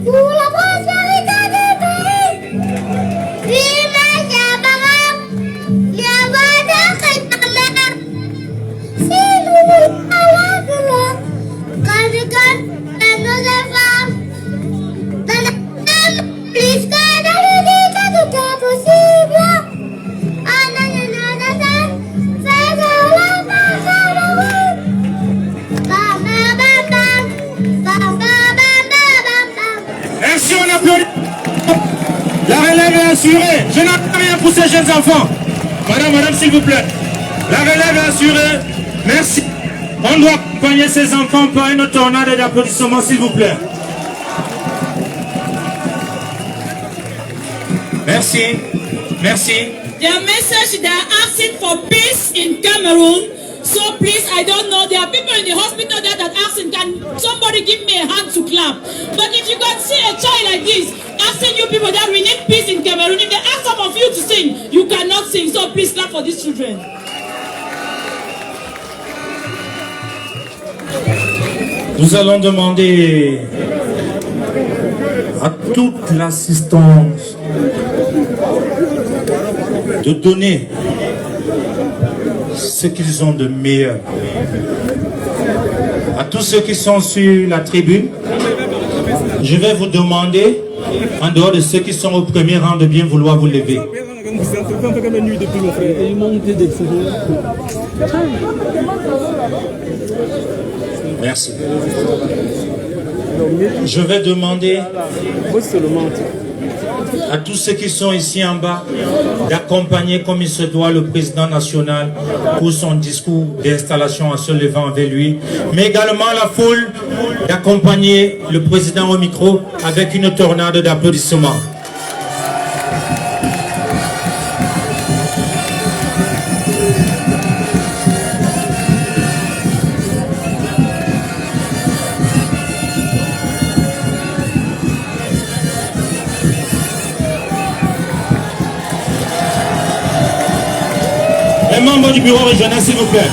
pour la prospérité du pays. Vive Yabaram, Yabada Khaitala. Si nous voulons la gloire, quand nous nos femmes, dans la plus que dans le dit que tout est possible. Merci, on applaudit. La relève est assurée. Je n'entends rien pour ces jeunes enfants. Madame, s'il vous plaît. La relève est assurée. Merci. On doit accompagner ces enfants par une tornade d'applaudissements, s'il vous plaît. Merci. Merci. Their message, they are asking for peace in Cameroon. So please, I don't know. There are people in the hospital there that asking, can somebody give me a hand to clap? But if you can see a child like this, asking you people that we need peace in Cameroon, if they ask some of you to sing, you cannot sing. So please clap for these children. Nous allons demander à toute l'assistance de donner ce qu'ils ont de meilleur. À tous ceux qui sont sur la tribune, je vais vous demander, en dehors de ceux qui sont au premier rang, de bien vouloir vous lever. Merci. Je vais demander à tous ceux qui sont ici en bas d'accompagner comme il se doit le président national pour son discours d'installation en se levant avec lui, mais également la foule d'accompagner le président au micro avec une tornade d'applaudissements. Les membres du bureau régional, s'il vous plaît.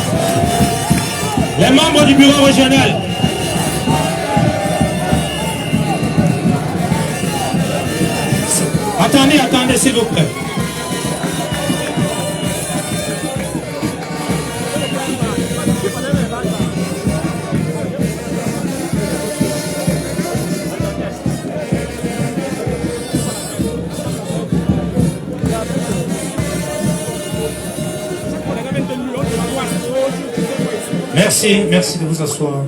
Les membres du bureau régional. Attendez, s'il vous plaît. Merci de vous asseoir.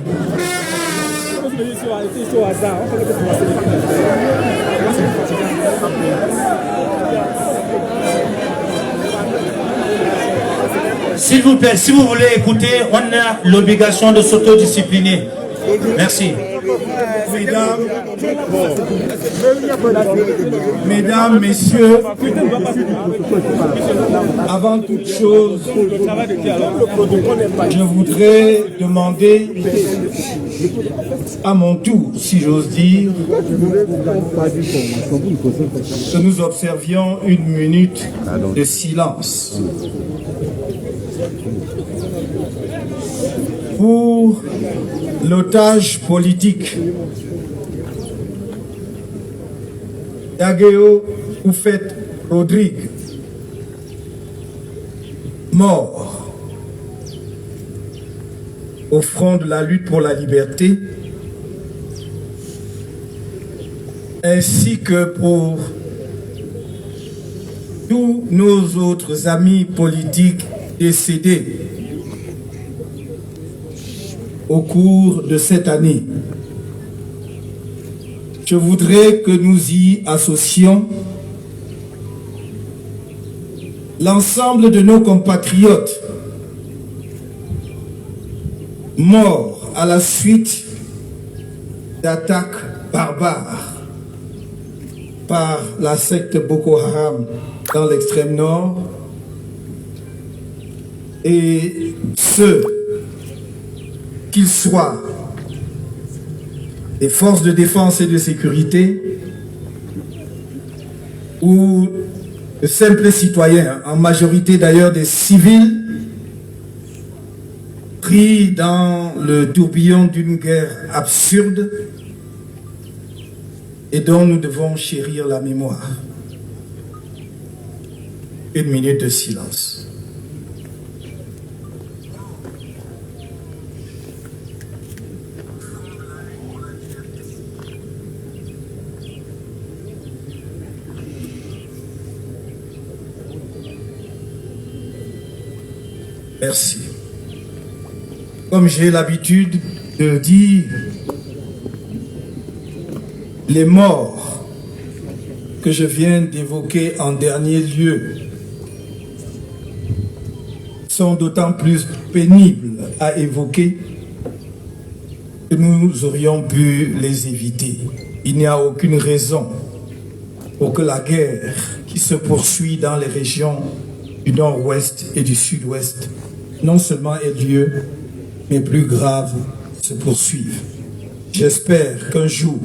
S'il vous plaît, si vous voulez écouter, on a l'obligation de s'autodiscipliner. Merci. Mesdames, Messieurs, avant toute chose, je voudrais demander à mon tour, si j'ose dire, que nous observions une minute de silence pour l'otage politique Dageo Oufet Rodrigue, mort au front de la lutte pour la liberté, ainsi que pour tous nos autres amis politiques décédés au cours de cette année. Je voudrais que nous y associons l'ensemble de nos compatriotes morts à la suite d'attaques barbares par la secte Boko Haram dans l'extrême nord, et ceux qu'ils soient des forces de défense et de sécurité ou de simples citoyens, en majorité d'ailleurs des civils, pris dans le tourbillon d'une guerre absurde, et dont nous devons chérir la mémoire. Une minute de silence. Merci. Comme j'ai l'habitude de dire, les morts que je viens d'évoquer en dernier lieu sont d'autant plus pénibles à évoquer que nous aurions pu les éviter. Il n'y a aucune raison pour que la guerre qui se poursuit dans les régions du nord-ouest et du sud-ouest non seulement ait lieu, mais plus grave, se poursuive. J'espère qu'un jour,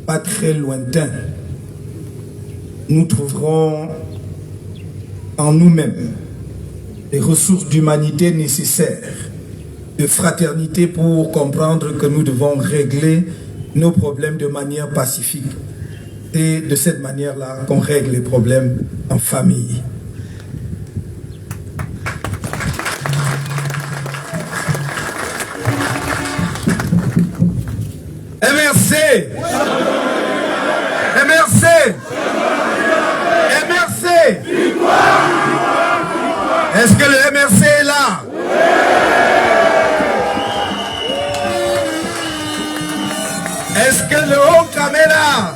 pas très lointain, nous trouverons en nous-mêmes les ressources d'humanité nécessaires, de fraternité pour comprendre que nous devons régler nos problèmes de manière pacifique. Et de cette manière-là qu'on règle les problèmes en famille. MRC! MRC! MRC! Est-ce que le MRC est là? Est-ce que le Haut-Kam est là?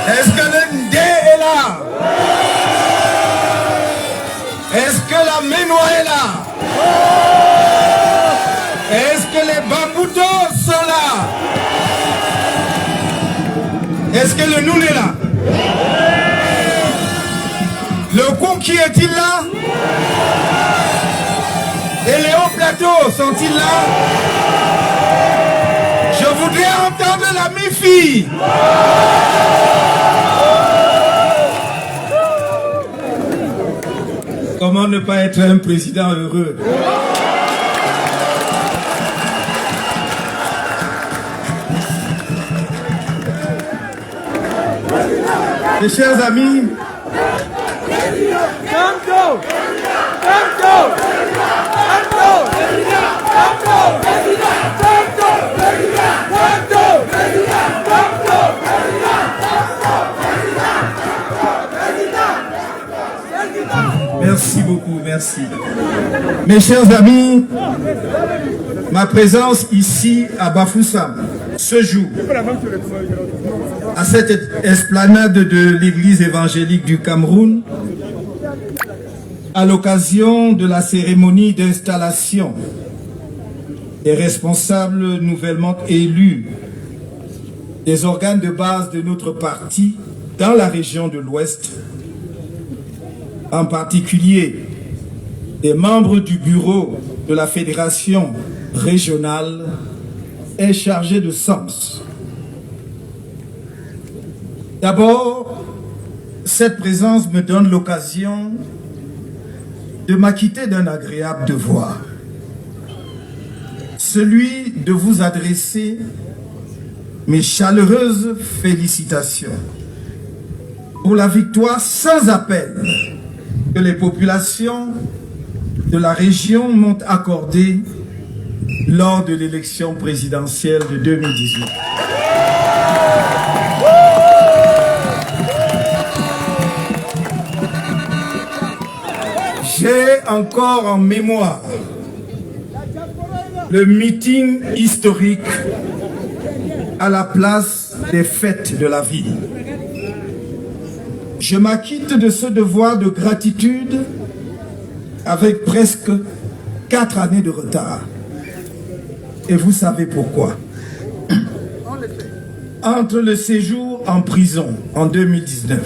Est-ce que le Ndé est là? Est-ce que la Ménois est là? Est-ce que les Bamboutos sont là? Est-ce que le Noun est là? Le Kouki est-il là? Et les hauts plateaux sont-ils là? Je voudrais entendre la mi-fille. Comment ne pas être un président heureux? Mes chers amis, merci beaucoup, merci. Mes chers amis, ma présence ici à Bafoussam, ce jour, à cette esplanade de l'église évangélique du Cameroun, à l'occasion de la cérémonie d'installation des responsables nouvellement élus des organes de base de notre parti dans la région de l'Ouest, en particulier des membres du bureau de la fédération régionale, est chargé de sens. D'abord, cette présence me donne l'occasion de m'acquitter d'un agréable devoir, celui de vous adresser mes chaleureuses félicitations pour la victoire sans appel que les populations de la région m'ont accordée lors de l'élection présidentielle de 2018. J'ai encore en mémoire le meeting historique à la place des fêtes de la ville. Je m'acquitte de ce devoir de gratitude avec presque 4 années de retard. Et vous savez pourquoi. Entre le séjour en prison en 2019,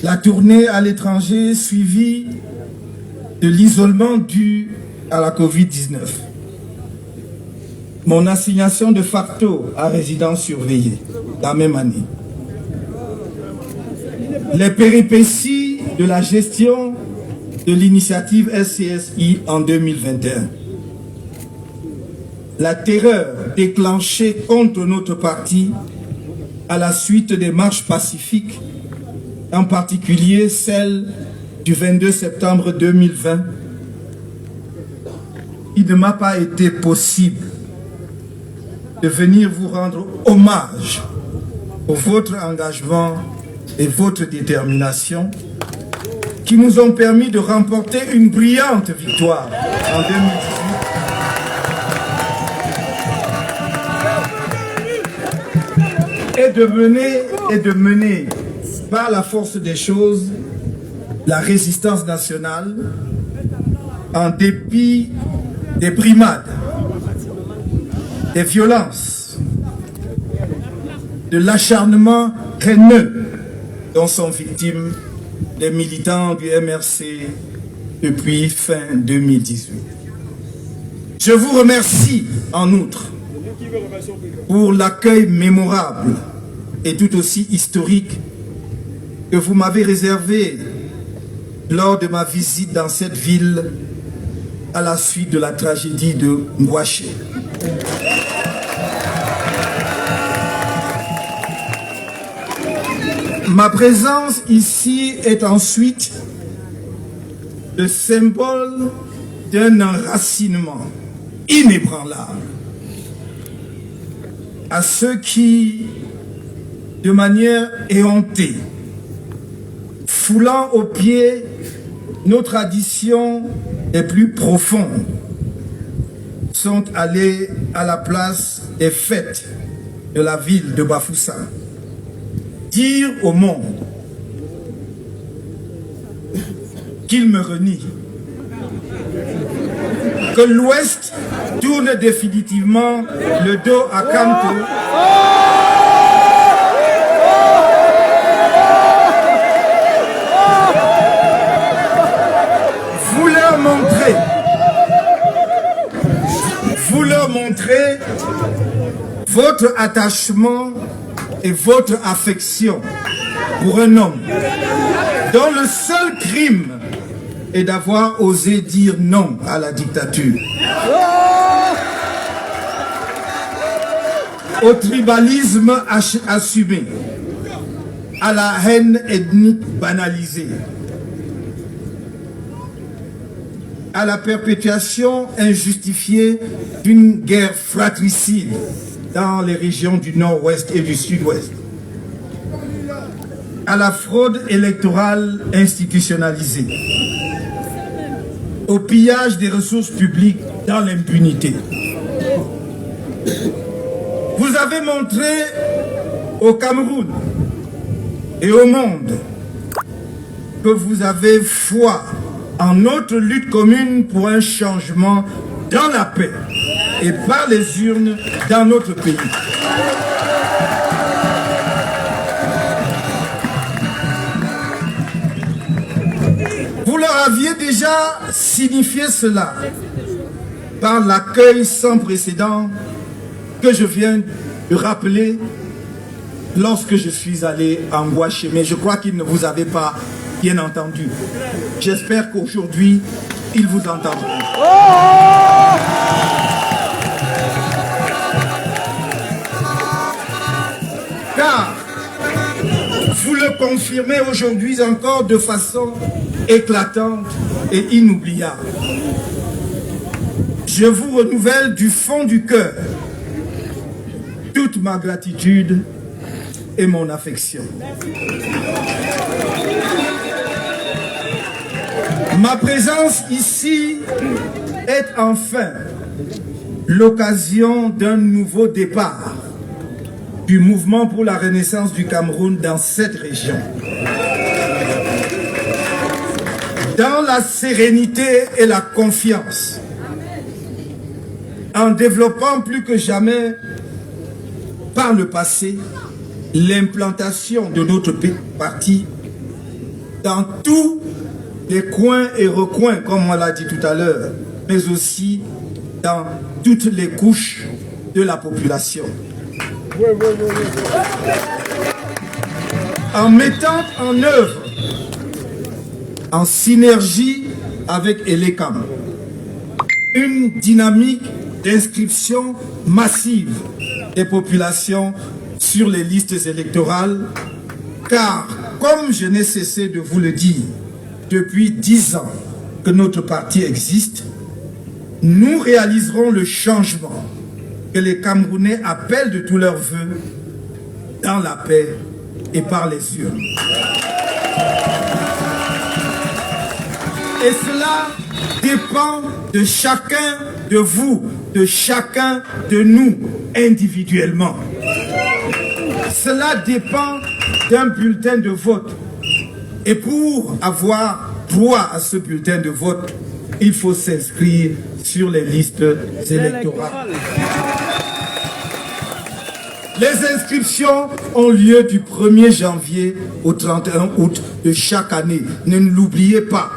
la tournée à l'étranger suivie de l'isolement dû à la Covid-19, mon assignation de facto à résidence surveillée la même année, les péripéties de la gestion de l'initiative SCSI en 2021, la terreur déclenchée contre notre parti à la suite des marches pacifiques, en particulier celle du 22 septembre 2020, il ne m'a pas été possible de venir vous rendre hommage pour votre engagement et votre détermination qui nous ont permis de remporter une brillante victoire en 2018 et de mener par la force des choses la résistance nationale en dépit des brimades, des violences, de l'acharnement haineux dont sont victimes les militants du MRC depuis fin 2018. Je vous remercie en outre pour l'accueil mémorable et tout aussi historique que vous m'avez réservé lors de ma visite dans cette ville à la suite de la tragédie de Ngouaché. Ma présence ici est ensuite le symbole d'un enracinement inébranlable à ceux qui, de manière éhontée, foulant aux pieds nos traditions les plus profondes, sont allés à la place des fêtes de la ville de Bafoussam dire au monde qu'il me renie, que l'Ouest tourne définitivement le dos à Kanto vous leur montrez votre attachement et votre affection pour un homme dont le seul crime est d'avoir osé dire non à la dictature, au tribalisme assumé, à la haine ethnique banalisée, à la perpétuation injustifiée d'une guerre fratricide dans les régions du nord-ouest et du sud-ouest, à la fraude électorale institutionnalisée, au pillage des ressources publiques dans l'impunité. Vous avez montré au Cameroun et au monde que vous avez foi en notre lutte commune pour un changement dans la paix et par les urnes dans notre pays. Vous leur aviez déjà signifié cela par l'accueil sans précédent que je viens de rappeler lorsque je suis allé en Ngouaché. Mais je crois qu'ils ne vous avaient pas bien entendu. J'espère qu'aujourd'hui, ils vous entendront. Car vous le confirmez aujourd'hui encore de façon éclatante et inoubliable. Je vous renouvelle du fond du cœur toute ma gratitude et mon affection. Ma présence ici est enfin l'occasion d'un nouveau départ du mouvement pour la renaissance du Cameroun dans cette région. Dans la sérénité et la confiance, en développant plus que jamais par le passé l'implantation de notre parti dans tous les coins et recoins, comme on l'a dit tout à l'heure, mais aussi dans toutes les couches de la population. En mettant en œuvre, en synergie avec Elekam, une dynamique d'inscription massive des populations sur les listes électorales, car, comme je n'ai cessé de vous le dire, depuis 10 ans que notre parti existe, nous réaliserons le changement que les Camerounais appellent de tous leurs vœux dans la paix et par les urnes. Et cela dépend de chacun de vous, de chacun de nous individuellement. Cela dépend d'un bulletin de vote. Et pour avoir droit à ce bulletin de vote, il faut s'inscrire sur les listes électorales. Les inscriptions ont lieu du 1er janvier au 31 août de chaque année. Ne l'oubliez pas.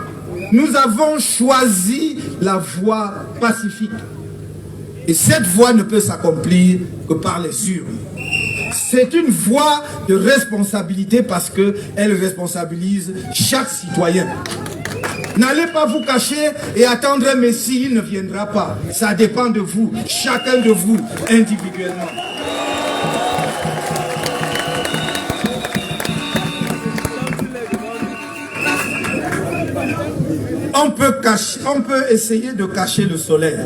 Nous avons choisi la voie pacifique. Et cette voie ne peut s'accomplir que par les urnes. C'est une voie de responsabilité parce qu'elle responsabilise chaque citoyen. N'allez pas vous cacher et attendre un Messie, il ne viendra pas. Ça dépend de vous, chacun de vous, individuellement. On peut essayer de cacher le soleil,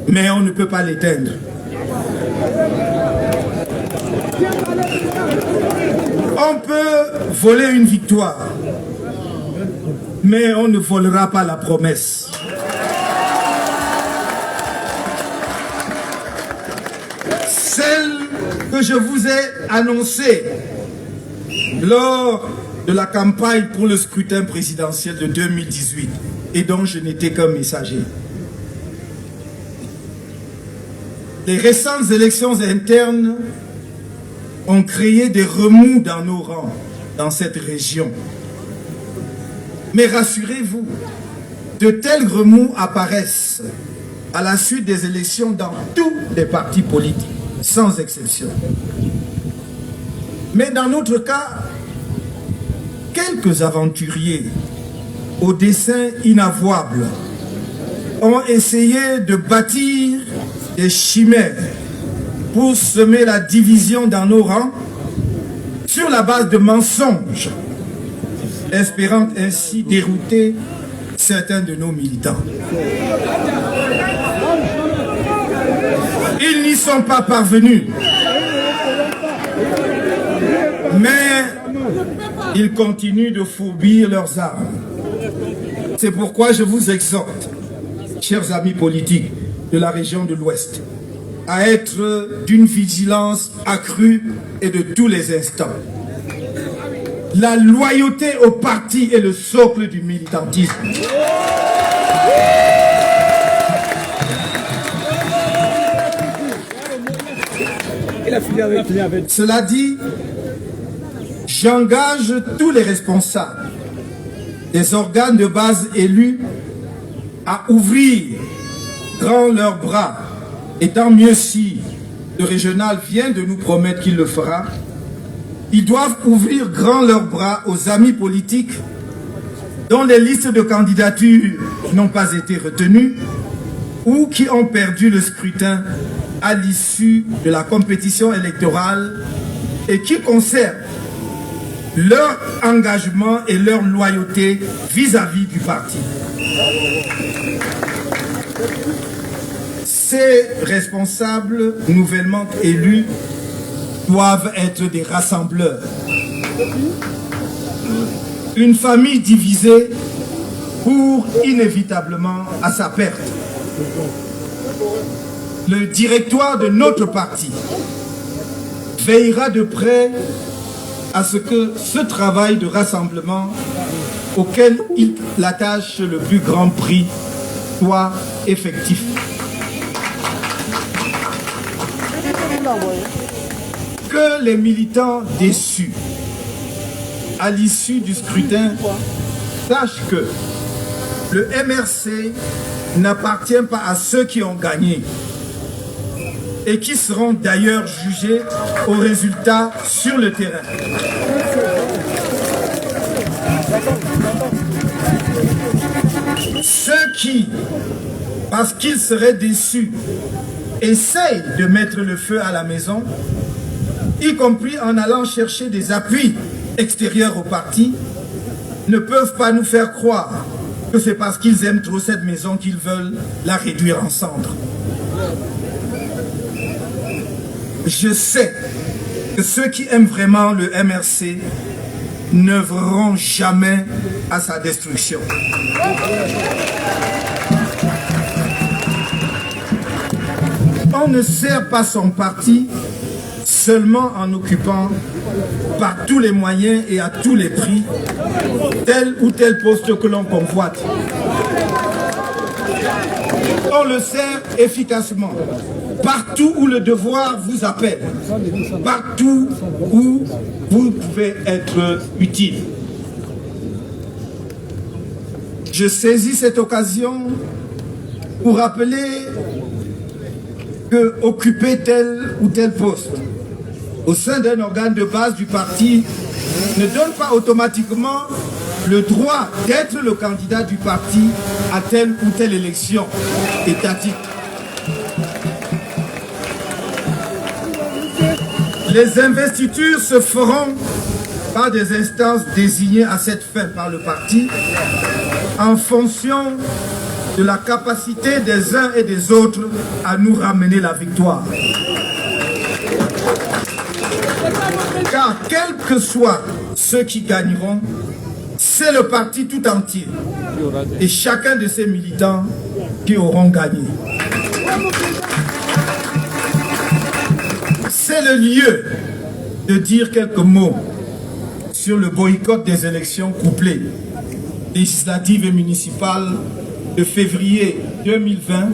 mais on ne peut pas l'éteindre. On peut voler une victoire, mais on ne volera pas la promesse. Celle que je vous ai annoncée lors de la campagne pour le scrutin présidentiel de 2018 et dont je n'étais qu'un messager. Les récentes élections internes ont créé des remous dans nos rangs, dans cette région. Mais rassurez-vous, de tels remous apparaissent à la suite des élections dans tous les partis politiques, sans exception. Mais dans notre cas, quelques aventuriers au dessein inavouable ont essayé de bâtir des chimères pour semer la division dans nos rangs sur la base de mensonges, espérant ainsi dérouter certains de nos militants. Ils n'y sont pas parvenus, mais ils continuent de fourbir leurs armes. C'est pourquoi je vous exhorte, chers amis politiques de la région de l'Ouest, à être d'une vigilance accrue et de tous les instants. La loyauté au parti est le socle du militantisme. Cela dit, j'engage tous les responsables des organes de base élus à ouvrir grand leurs bras, et tant mieux si le régional vient de nous promettre qu'il le fera. Ils doivent ouvrir grand leurs bras aux amis politiques dont les listes de candidatures n'ont pas été retenues ou qui ont perdu le scrutin à l'issue de la compétition électorale et qui conservent leur engagement et leur loyauté vis-à-vis du parti. Ces responsables nouvellement élus doivent être des rassembleurs. Une famille divisée court inévitablement à sa perte. Le directoire de notre parti veillera de près à ce que ce travail de rassemblement auquel il attache le plus grand prix soit effectif. Que les militants déçus à l'issue du scrutin sachent que le MRC n'appartient pas à ceux qui ont gagné et qui seront d'ailleurs jugés aux résultats sur le terrain. Ceux qui, parce qu'ils seraient déçus, essayent de mettre le feu à la maison, y compris en allant chercher des appuis extérieurs au parti, ne peuvent pas nous faire croire que c'est parce qu'ils aiment trop cette maison qu'ils veulent la réduire en cendres. Je sais que ceux qui aiment vraiment le MRC n'œuvreront jamais à sa destruction. On ne sert pas son parti seulement en occupant par tous les moyens et à tous les prix tel ou tel poste que l'on convoite. On le sert efficacement partout où le devoir vous appelle, partout où vous pouvez être utile. Je saisis cette occasion pour rappeler que occuper tel ou tel poste au sein d'un organe de base du parti ne donne pas automatiquement le droit d'être le candidat du parti à telle ou telle élection étatique. Les investitures se feront par des instances désignées à cette fin par le parti en fonction de la capacité des uns et des autres à nous ramener la victoire. Car quels que soient ceux qui gagneront, c'est le parti tout entier et chacun de ses militants qui auront gagné. C'est le lieu de dire quelques mots sur le boycott des élections couplées, législatives et municipales de février 2020,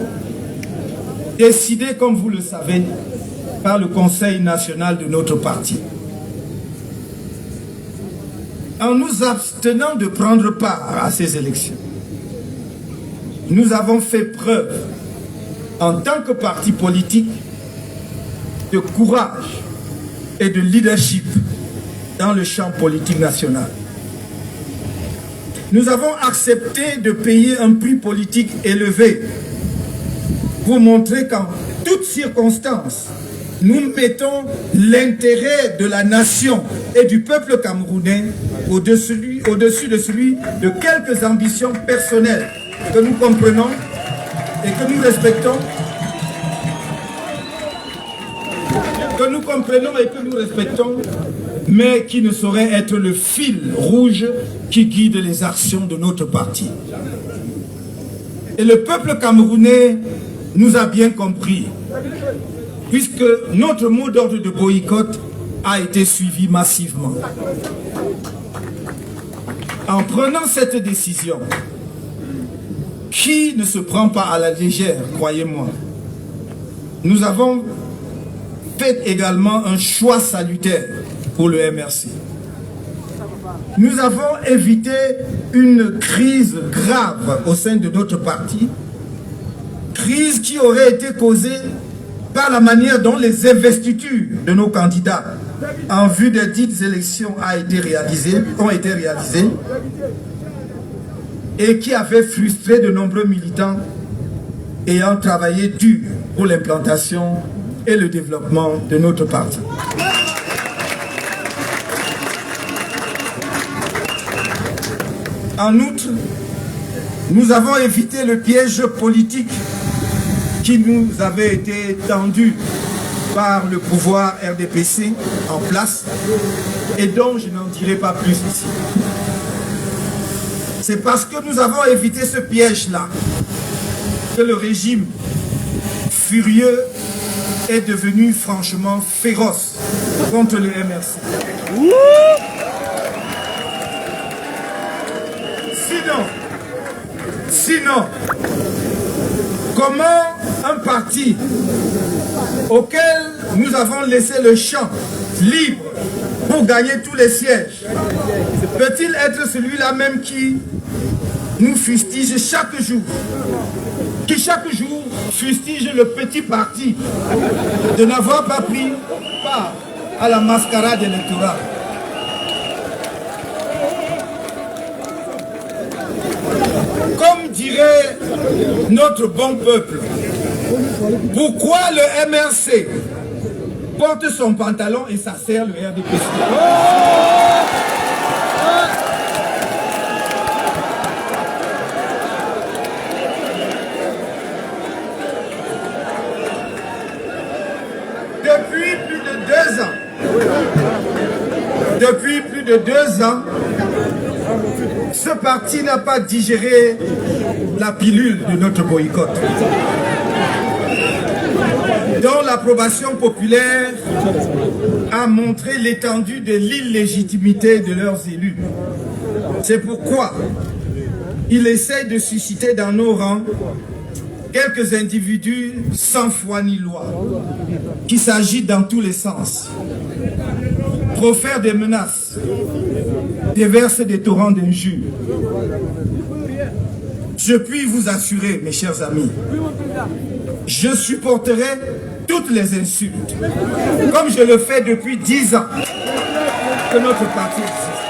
décidé, comme vous le savez, par le Conseil national de notre parti. En nous abstenant de prendre part à ces élections, nous avons fait preuve, en tant que parti politique, de courage et de leadership dans le champ politique national. Nous avons accepté de payer un prix politique élevé pour montrer qu'en toutes circonstances, nous mettons l'intérêt de la nation et du peuple camerounais au-dessus de celui de quelques ambitions personnelles que nous comprenons et que nous respectons. Mais qui ne saurait être le fil rouge qui guide les actions de notre parti. Et le peuple camerounais nous a bien compris, puisque notre mot d'ordre de boycott a été suivi massivement. En prenant cette décision, qui ne se prend pas à la légère, croyez-moi, nous avons fait également un choix salutaire pour le MRC. Nous avons évité une crise grave au sein de notre parti, crise qui aurait été causée par la manière dont les investitures de nos candidats en vue des dites élections ont été réalisées et qui avait frustré de nombreux militants ayant travaillé dur pour l'implantation et le développement de notre parti. En outre, nous avons évité le piège politique qui nous avait été tendu par le pouvoir RDPC en place et dont je n'en dirai pas plus ici. C'est parce que nous avons évité ce piège-là que le régime furieux est devenu franchement féroce contre le MRC. Sinon, comment un parti auquel nous avons laissé le champ libre pour gagner tous les sièges peut-il être celui-là même qui nous fustige chaque jour, qui chaque jour fustige le petit parti de n'avoir pas pris part à la mascarade électorale? Comme dirait notre bon peuple, pourquoi le MRC porte son pantalon et ça sert le RDPC? Depuis plus de 2 ans, ce parti n'a pas digéré la pilule de notre boycott, dont l'approbation populaire a montré l'étendue de l'illégitimité de leurs élus. C'est pourquoi il essaie de susciter dans nos rangs quelques individus sans foi ni loi, qui s'agitent dans tous les sens, profèrent des menaces, déversent des torrents d'injures. Je puis vous assurer, mes chers amis, je supporterai toutes les insultes, comme je le fais depuis 10 ans que notre parti existe.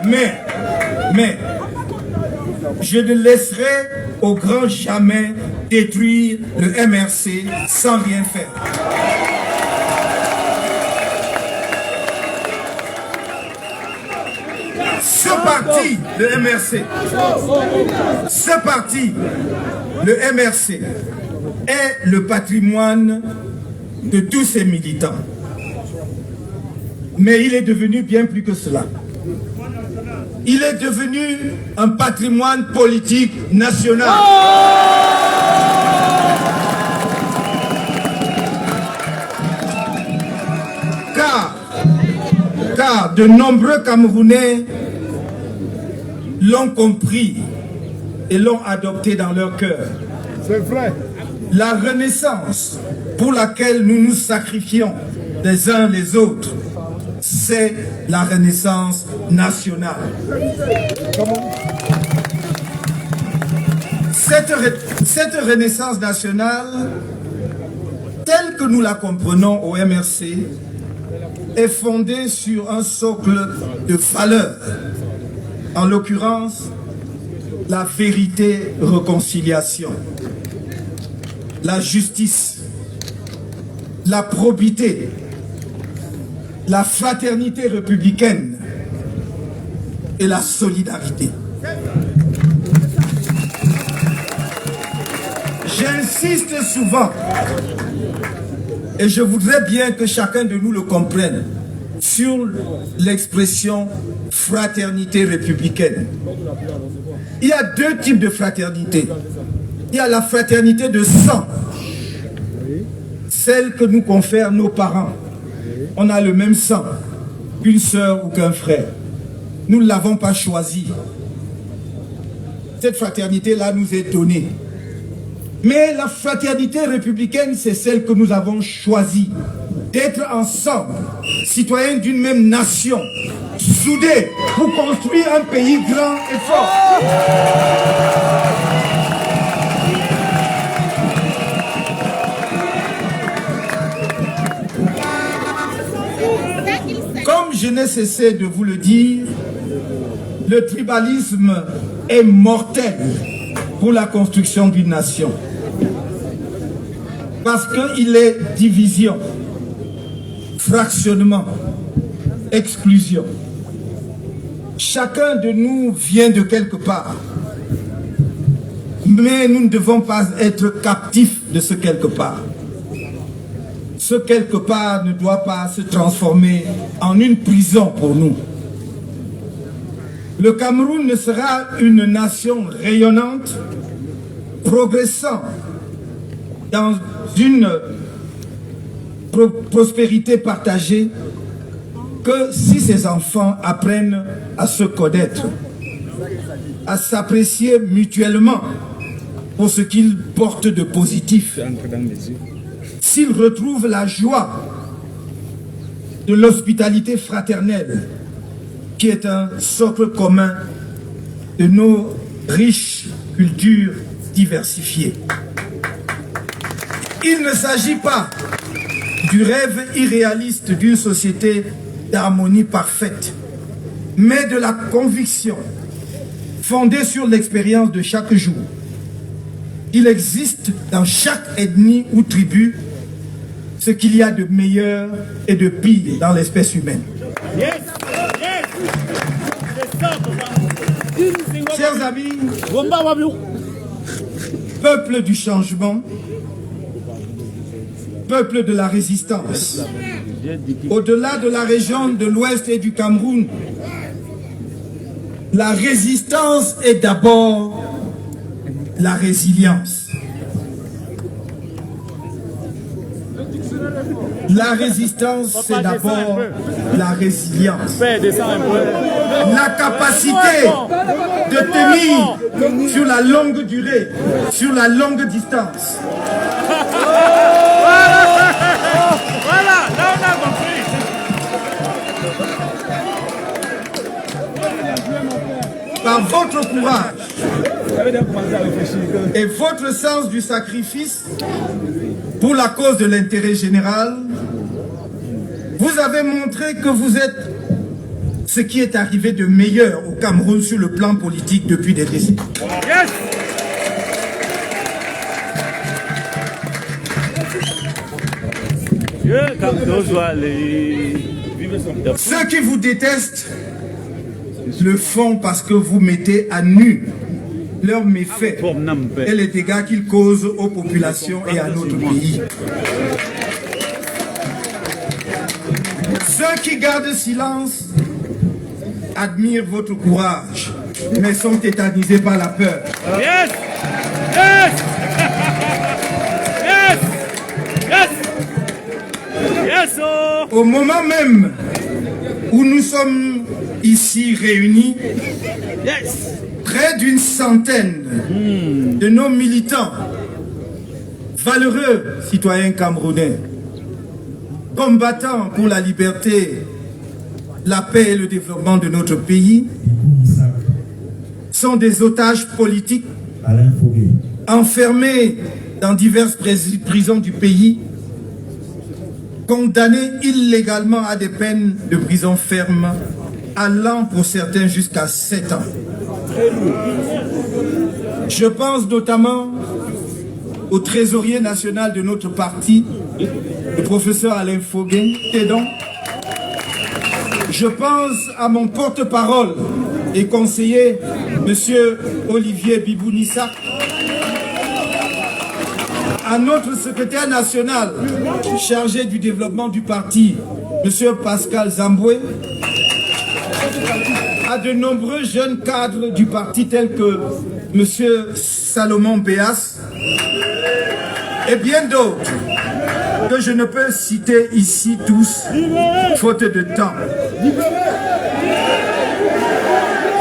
Mais, je ne laisserai au grand jamais détruire le MRC sans rien faire. Ce parti, le MRC, est le patrimoine de tous ses militants. Mais il est devenu bien plus que cela. Il est devenu un patrimoine politique national. Car de nombreux Camerounais l'ont compris et l'ont adopté dans leur cœur. C'est vrai. La renaissance pour laquelle nous nous sacrifions les uns les autres, c'est la renaissance nationale. Cette renaissance nationale, telle que nous la comprenons au MRC, est fondée sur un socle de valeurs. En l'occurrence, la vérité, réconciliation, la justice, la probité, la fraternité républicaine et la solidarité. J'insiste souvent, et je voudrais bien que chacun de nous le comprenne, sur l'expression fraternité républicaine. Il y a 2 types de fraternité. Il y a la fraternité de sang, celle que nous confèrent nos parents. On a le même sang qu'une sœur ou qu'un frère. Nous ne l'avons pas choisi. Cette fraternité-là nous est donnée. Mais la fraternité républicaine, c'est celle que nous avons choisie. D'être ensemble, citoyens d'une même nation, soudés pour construire un pays grand et fort. Comme je n'ai cessé de vous le dire, le tribalisme est mortel pour la construction d'une nation. Parce qu'il est division, fractionnement, exclusion. Chacun de nous vient de quelque part. Mais nous ne devons pas être captifs de ce quelque part. Ce quelque part ne doit pas se transformer en une prison pour nous. Le Cameroun ne sera une nation rayonnante, progressant dans une prospérité partagée que si ses enfants apprennent à se connaître, à s'apprécier mutuellement pour ce qu'ils portent de positif, s'ils retrouvent la joie de l'hospitalité fraternelle, qui est un socle commun de nos riches cultures diversifiées. Il ne s'agit pas du rêve irréaliste d'une société d'harmonie parfaite, mais de la conviction fondée sur l'expérience de chaque jour. Il existe dans chaque ethnie ou tribu ce qu'il y a de meilleur et de pire dans l'espèce humaine. Chers amis, peuple du changement, peuple de la résistance, au-delà de la région de l'Ouest et du Cameroun, la résistance est d'abord la résilience. La résistance, c'est d'abord la résilience. La capacité de tenir sur la longue durée, sur la longue distance. Voilà, là on a compris. Par votre courage et votre sens du sacrifice pour la cause de l'intérêt général, vous avez montré que vous êtes ce qui est arrivé de meilleur au Cameroun sur le plan politique depuis des décennies. Yes. Ceux qui vous détestent le font parce que vous mettez à nu leurs méfaits et les dégâts qu'ils causent aux populations et à notre pays. Ceux qui gardent silence admirent votre courage, mais sont tétanisés par la peur. Yes! Yes! Yes! Yes! Yes! Oh. Au moment même où nous sommes ici réunis, Yes! près d'une centaine de nos militants, valeureux citoyens camerounais, combattants pour la liberté, la paix et le développement de notre pays, sont des otages politiques enfermés dans diverses prisons du pays, condamnés illégalement à des peines de prison ferme, allant pour certains jusqu'à 7 ans. Je pense notamment au trésorier national de notre parti, le professeur Alain Foguin, Tédon. Je pense à mon porte-parole et conseiller, monsieur Olivier Bibounissa, à notre secrétaire national chargé du développement du parti, monsieur Pascal Zamboué, à de nombreux jeunes cadres du parti tels que monsieur Salomon Béas et bien d'autres que je ne peux citer ici tous, faute de temps.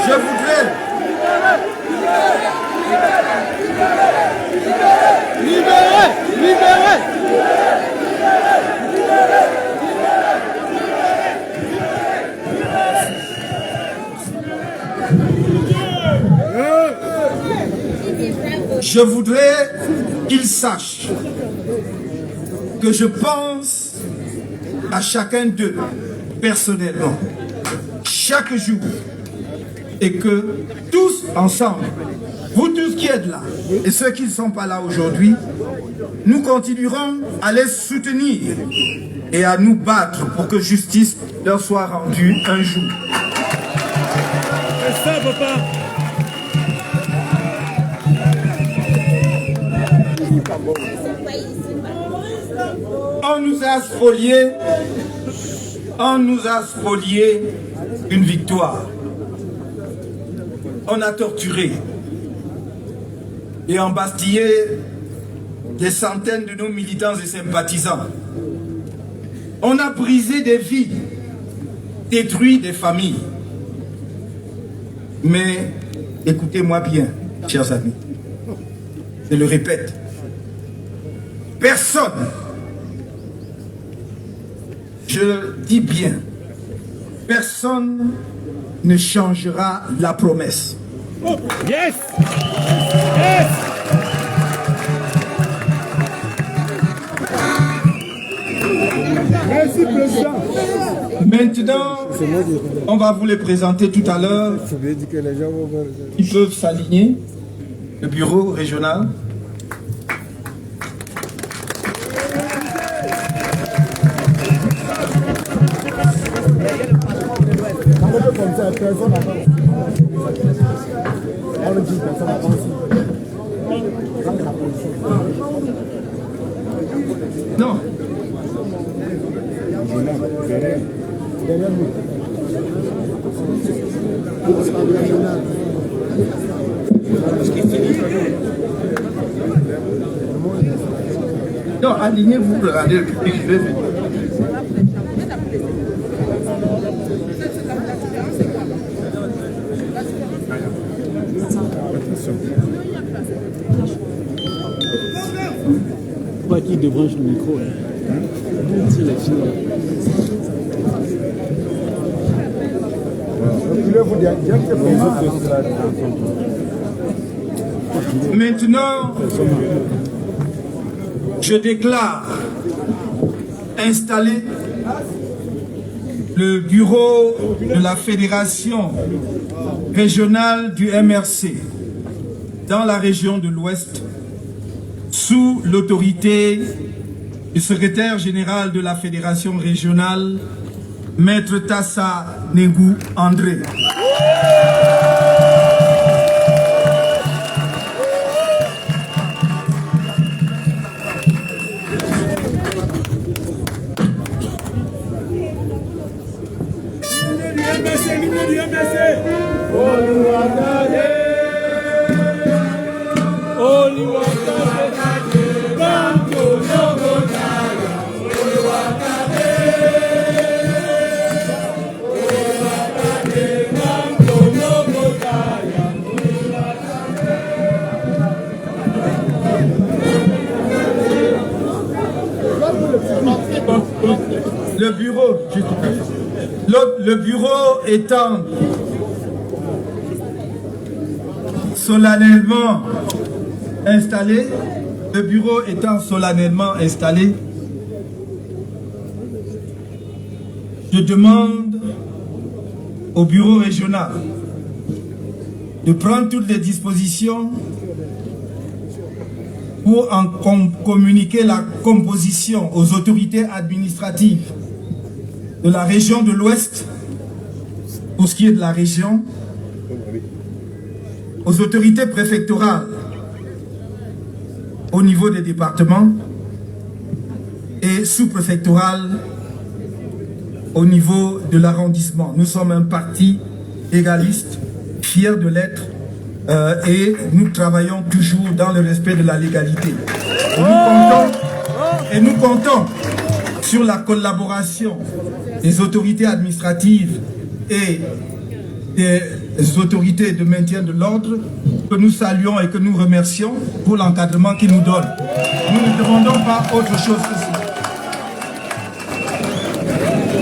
Je voudrais... Je voudrais qu'ils sachent que je pense à chacun d'eux personnellement, chaque jour, et que tous ensemble, vous tous qui êtes là, et ceux qui ne sont pas là aujourd'hui, nous continuerons à les soutenir et à nous battre pour que justice leur soit rendue un jour. C'est ça, papa. On nous a spolié une victoire. On a torturé et embastillé des centaines de nos militants et sympathisants. On a brisé des vies, détruit des familles. Mais écoutez-moi bien, chers amis, je le répète, personne, je dis bien, personne ne changera la promesse. Yes! Yes! Mais Maintenant, on va vous les présenter tout à l'heure. Ils peuvent s'aligner. Le bureau régional. Non. Non, alignez-vous, regardez le public, je vais venir. Pas qui débranche le micro. C'est la fille. Maintenant, je déclare installer le bureau de la Fédération régionale du MRC dans la région de l'Ouest sous l'autorité du secrétaire général de la Fédération régionale, Maître Tassa Nengou André. Le bureau étant solennellement installé, je demande au bureau régional de prendre toutes les dispositions pour en communiquer la composition aux autorités administratives de la région de l'Ouest, pour ce qui est de la région, aux autorités préfectorales au niveau des départements et sous-préfectorales au niveau de l'arrondissement. Nous sommes un parti égaliste, fier de l'être, et nous travaillons toujours dans le respect de la légalité. Et nous comptons sur la collaboration des autorités administratives et des autorités de maintien de l'ordre, que nous saluons et que nous remercions pour l'encadrement qu'ils nous donnent. Nous ne demandons pas autre chose que cela.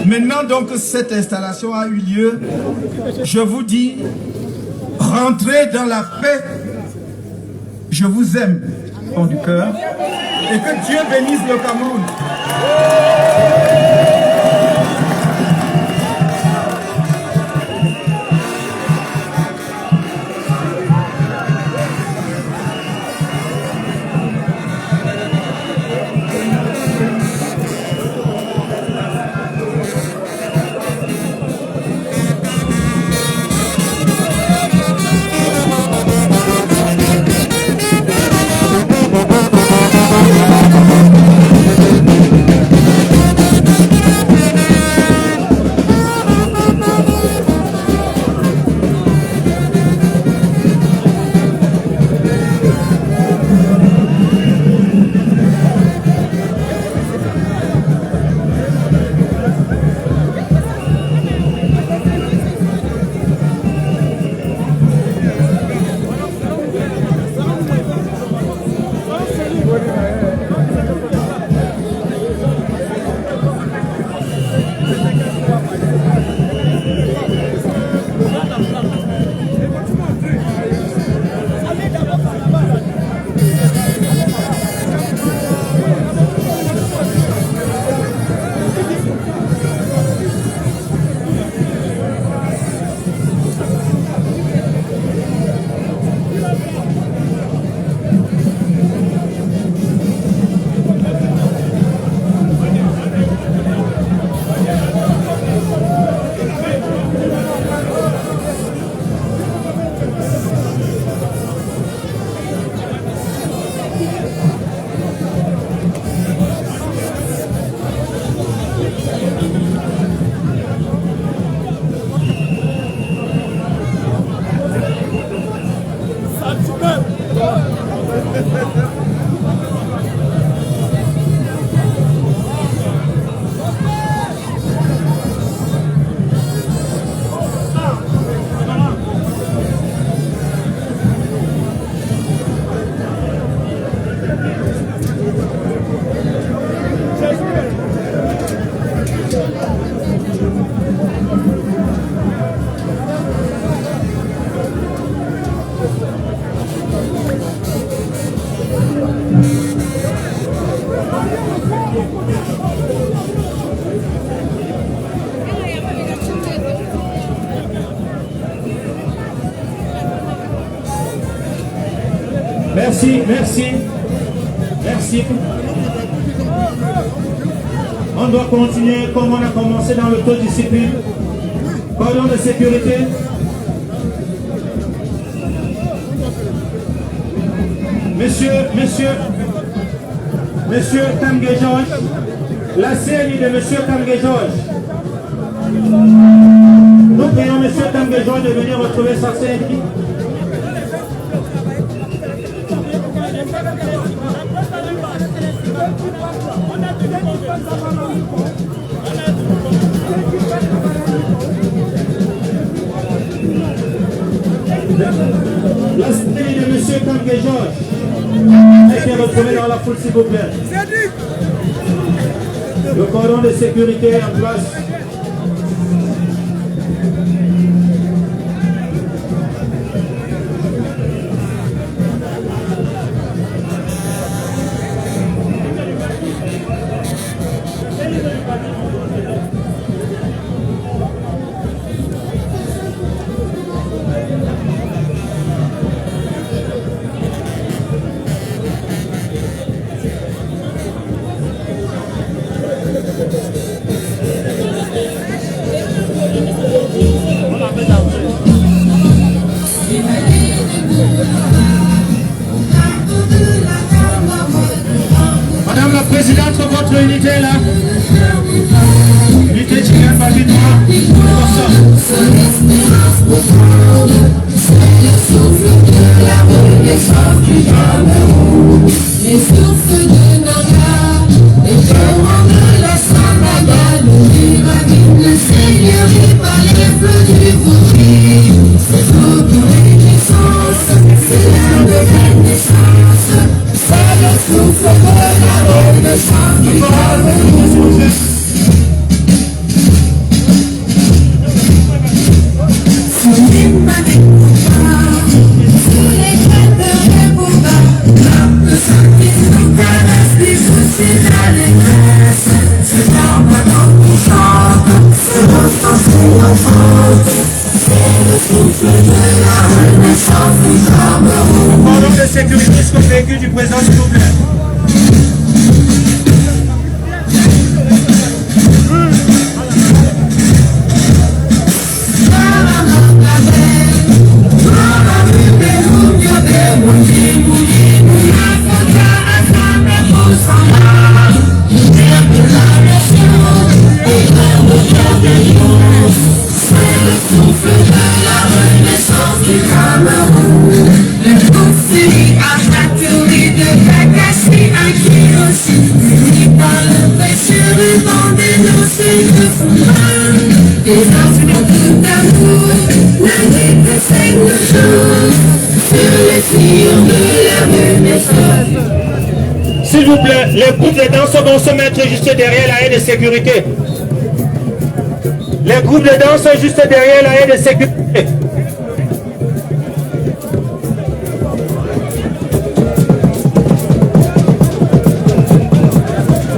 Maintenant donc que cette installation a eu lieu, je vous dis, rentrez dans la paix. Je vous aime au fond du cœur et que Dieu bénisse le Cameroun. Merci, merci, merci. On doit continuer comme on a commencé dans l'autodiscipline. Cordon de sécurité. Monsieur Tanguy Georges, la CNI de Monsieur Tanguy Georges. Nous prions Monsieur Tanguy Georges de venir retrouver sa CNI. La CNI de Monsieur Tanguy Georges a été retrouvée dans la foule, s'il vous plaît. Le cordon de sécurité est en place. Madame la Présidente, votre unité là. Unité chilienne, pas du tout. Les sources de Nanga, les torrents de la Sambada, nous ramène le Seigneur et par les flots du Vaudry. C'est l'eau de renaissance, c'est l'heure de renaissance, c'est le souffle de la renaissance du Cameroun. Sous les mains des pouvoirs, sous les crêtes des pouvoirs, l'homme de Saint-Christ caresse les choses, c'est l'allégresse. C'est là maintenant qu'on chante, c'est le sens et l'enfante, c'est le souffle de la renaissance du Cameroun. Cordon de sécurité sur le véhicule du président, s'il vous plaît. S'il vous plaît, les groupes de danse vont se mettre juste derrière la haie de sécurité. Les groupes de danse juste derrière la haie de sécurité.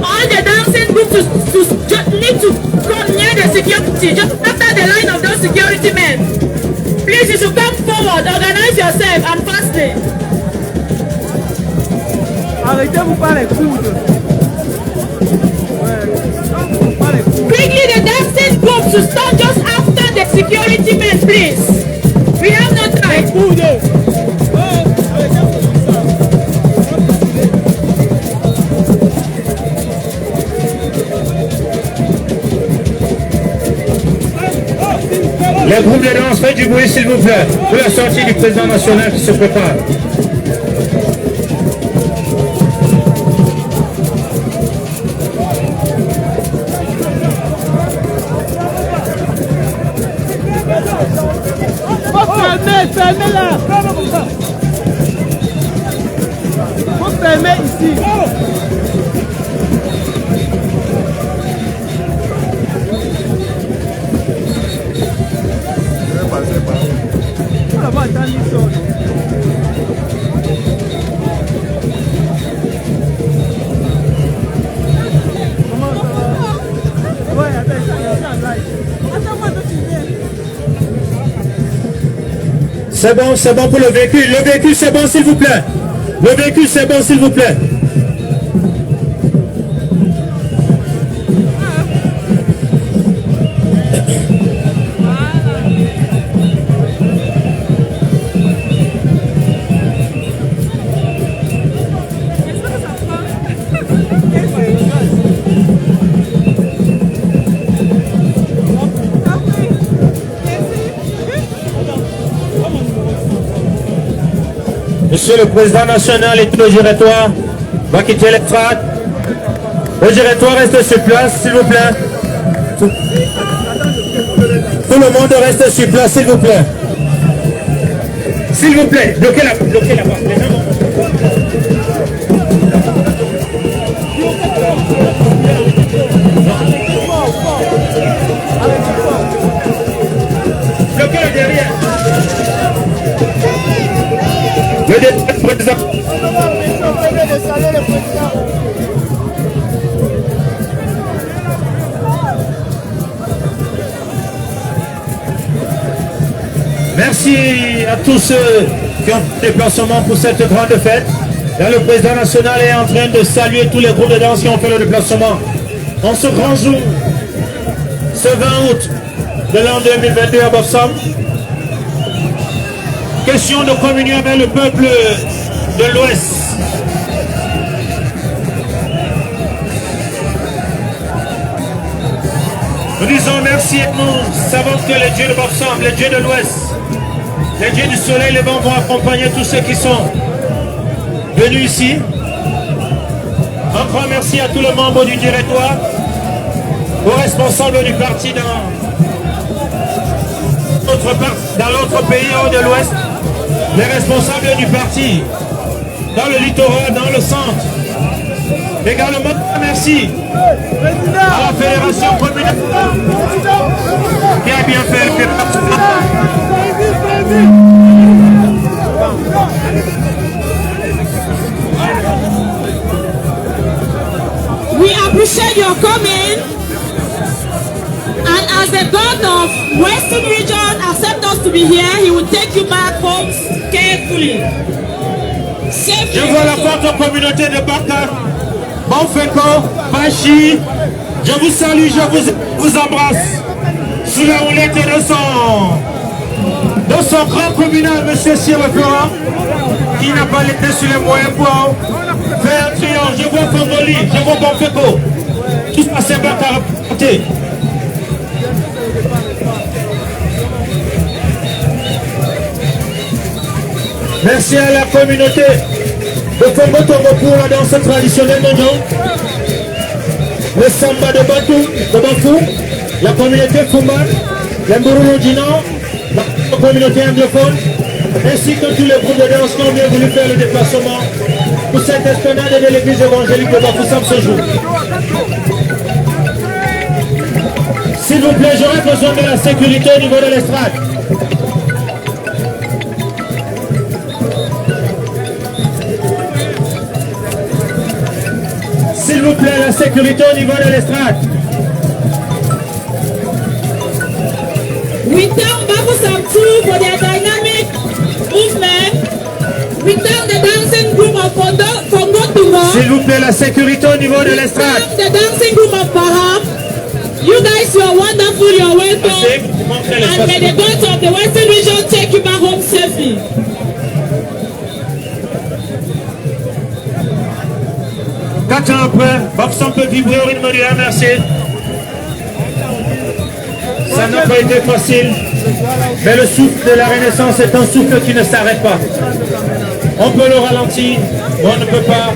All the dancing groups just need to come near the security, just after the line of those security men. Please, you should come forward, organize yourself and fastly. Arrêtez-vous pas les coudes. Quickly, the dancing groups to stand just after the security men, please. We have no time. Les groupes de danse, faites du bruit s'il vous plaît, pour la sortie du président national qui se prépare. fermé ici. Je vais passer par où? On va attendre une zone. Comment ça va? Ouais, attends, je suis en live. Attends-moi de filmer. C'est bon pour le véhicule. Le véhicule, c'est bon, s'il vous plaît. Le véhicule, c'est bon, s'il vous plaît. Monsieur le Président national et tout le directoire va quitter l'estrade. Le directoire reste sur place, s'il vous plaît. Tout le monde reste sur place, s'il vous plaît. S'il vous plaît, bloquez la voie. Les gens vont... Bloquez le derrière. Le président. Merci à tous ceux qui ont fait le déplacement pour cette grande fête. Là, le président national est en train de saluer tous les groupes de danse qui ont fait le déplacement. En ce grand jour, ce 20 août de l'an 2022 à Bafoussam, question de communier avec le peuple de l'Ouest. Nous disons merci et nous savons que les dieux de Bafoussam, les dieux de l'Ouest, les dieux du soleil levant vont accompagner tous ceux qui sont venus ici. Encore merci à tous les membres du directoire, aux responsables du parti dans l'autre pays hors de l'Ouest, les responsables du parti dans le littoral, dans le centre. Également, merci à la fédération communale qui a bien fait le déplacement. We appreciate your coming, and as the God of Western region accept us to be here, he will take you back home carefully. Je vois la forte communauté de Bakar, Bonfeko, Bachi. Je vous salue, je vous embrasse. Sous la houlette de son grand communal, M. Cyril Florent, qui n'a pas laissé sur les moyens pour faire un triomphe. Je vois Congoli, je vois Bonfeko. Tout ça, c'est Bakar à porter. Merci à la communauté de Congo Togo pour la danse traditionnelle de Nyon, le samba de Bafou, la communauté Fumba, les Mbourou du Nord, la communauté anglophone, ainsi que tous les groupes de danse qui ont bien voulu faire le déplacement pour cette esplanade de l'église évangélique de Bafoussam ce jour. S'il vous plaît, j'aurais besoin de la sécurité au niveau de l'estrade. S'il vous plaît, la sécurité au niveau de l'estrade. We thank Bafoussam too for their dynamic movement. We thank the dancing group of Congo Togo. S'il vous plaît, la sécurité au niveau de l'estrade. The dancing group of Baham. You guys, you are wonderful, you are welcome. And may the gods of the Western region take you back home safely. 4 ans après, Bafoussam peut vibrer au rythme du MRC. Ça n'a pas été facile, mais le souffle de la Renaissance est un souffle qui ne s'arrête pas. On peut le ralentir, mais on ne peut pas